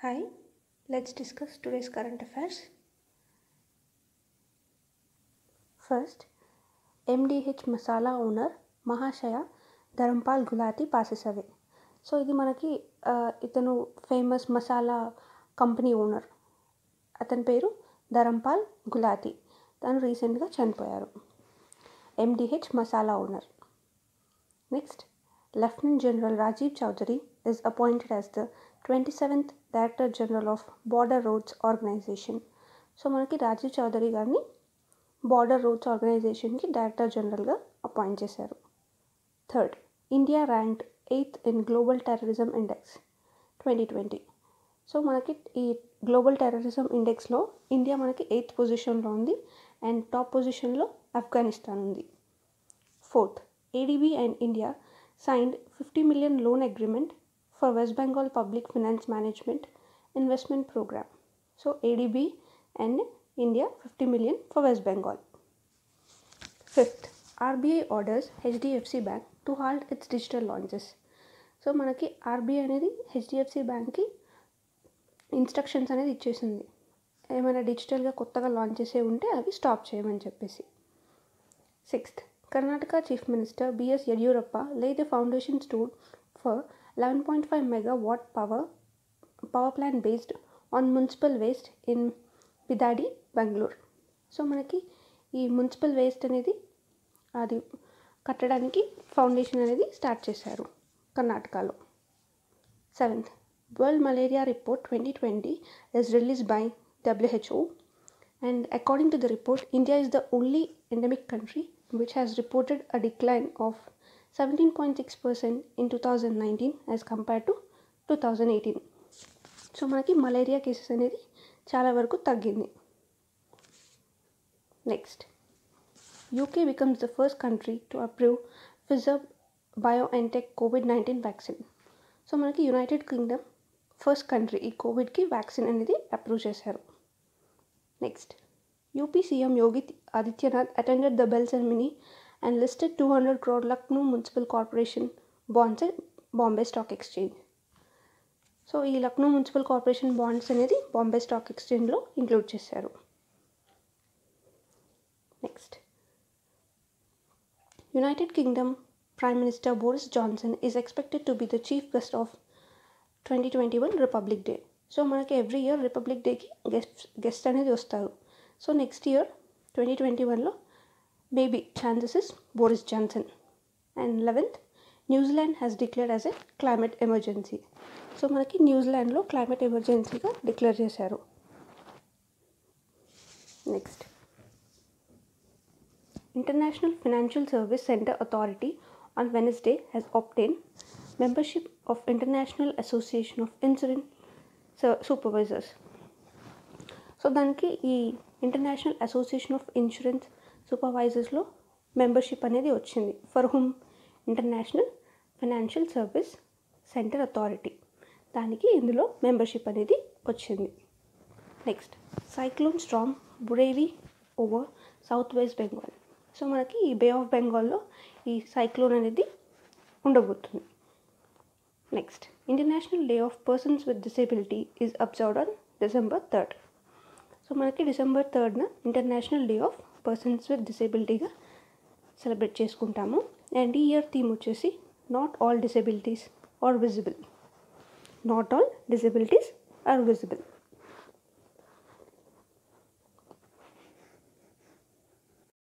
Hi, let's discuss today's current affairs. First, MDH Masala owner Mahashaya Dharampal Gulati passes away. So ఇది మనకి ఇతను famous masala company owner. అతని పేరు ధరంపాల్ గులాతి. తను రీసెంట్గా చనిపోయారు. MDH masala owner. Next, Lieutenant General Rajiv Chowdhury is appointed as the 27th Director General of Border Roads Organization. So మనకి రాజీవ్ చౌదరి గారిని బార్డర్ రోడ్స్ ఆర్గనైజేషన్కి డైరెక్టర్ జనరల్గా అపాయింట్ చేశారు. Third, India ranked 8th in global terrorism index 2020. So మనకి ఈ global terrorism ఇండెక్స్లో India మనకి 8th పొజిషన్లో ఉంది and top పొజిషన్లో ఆఫ్ఘనిస్తాన్ ఉంది. Fourth, ADB and India signed $50 million loan agreement for West Bengal Public Finance Management Investment Program. So ADB and India $50 million for West Bengal. Fifth, RBI orders HDFC Bank to halt its digital launches. So మనకి RBI అనేది HDFC బ్యాంక్కి instructions అనేది ఇచ్చేసింది. ఏమైనా డిజిటల్గా కొత్తగా launch చేసే ఉంటే అవి స్టాప్ చేయమని చెప్పేసి. Sixth, Karnataka Chief Minister B.S. Yediyurappa laid the foundation stone for 11.5 megawatt power plant based on municipal waste in Bidadi, Bangalore. So మనకి ఈ మున్సిపల్ వేస్ట్ అనేది అది కట్టడానికి ఫౌండేషన్ అనేది స్టార్ట్ చేశారు కర్ణాటకలో. Seventh, world malaria report 2020 is released by WHO and according to the report, India is the only endemic country which has reported a decline of 17.6% in 2019 as compared to 2018. So మనకి malaria cases అనేది చాలా వరకు తగ్గింది. Next, UK becomes the first country to approve Pfizer BioNTech COVID-19 vaccine. So మనకి United Kingdom first country ఈ కోవిడ్కి vaccine అనేది approve చేశారు. Next, UP CM Yogi Adityanath attended the bell ceremony and listed 200 crore Lucknow Municipal Corporation bonds at Bombay Stock Exchange. So ఈ Lucknow municipal corporation bonds అనేది Bombay stock ఎక్స్చేంజ్లో include చేశారు. Next, United Kingdom prime minister Boris Johnson is expected to be the chief guest of 2021 Republic Day. So మనకి every year Republic డేకి guest అనేది వస్తారు. So next year 2021లో maybe chances is Boris Johnson. And 11th, New Zealand has declared as a climate emergency. So మనకి న్యూజిలాండ్లో climate ఎమర్జెన్సీగా declare చేశారు. Next, international financial service centre authority on Wednesday has obtained membership of international association of insurance supervisors. So దానికి ఈ international association of insurance సూపర్వైజర్స్లో membership అనేది వచ్చింది. For whom international financial service centre authority, దానికి ఇందులో మెంబర్షిప్ అనేది వచ్చింది. Next, cyclone storm Burevi over south west Bengal. So మనకి ఈ బే ఆఫ్ బెంగాల్లో ఈ సైక్లోన్ అనేది ఉండబోతుంది. Next, international day of persons with disability is observed on December 3rd. So మనకి December 3rd international day of persons with డిసేబిలిటీగా సెలబ్రేట్ చేసుకుంటాము. And ఈ ఇయర్ థీమ్ వచ్చేసి not all disabilities are visible. Not all disabilities are visible.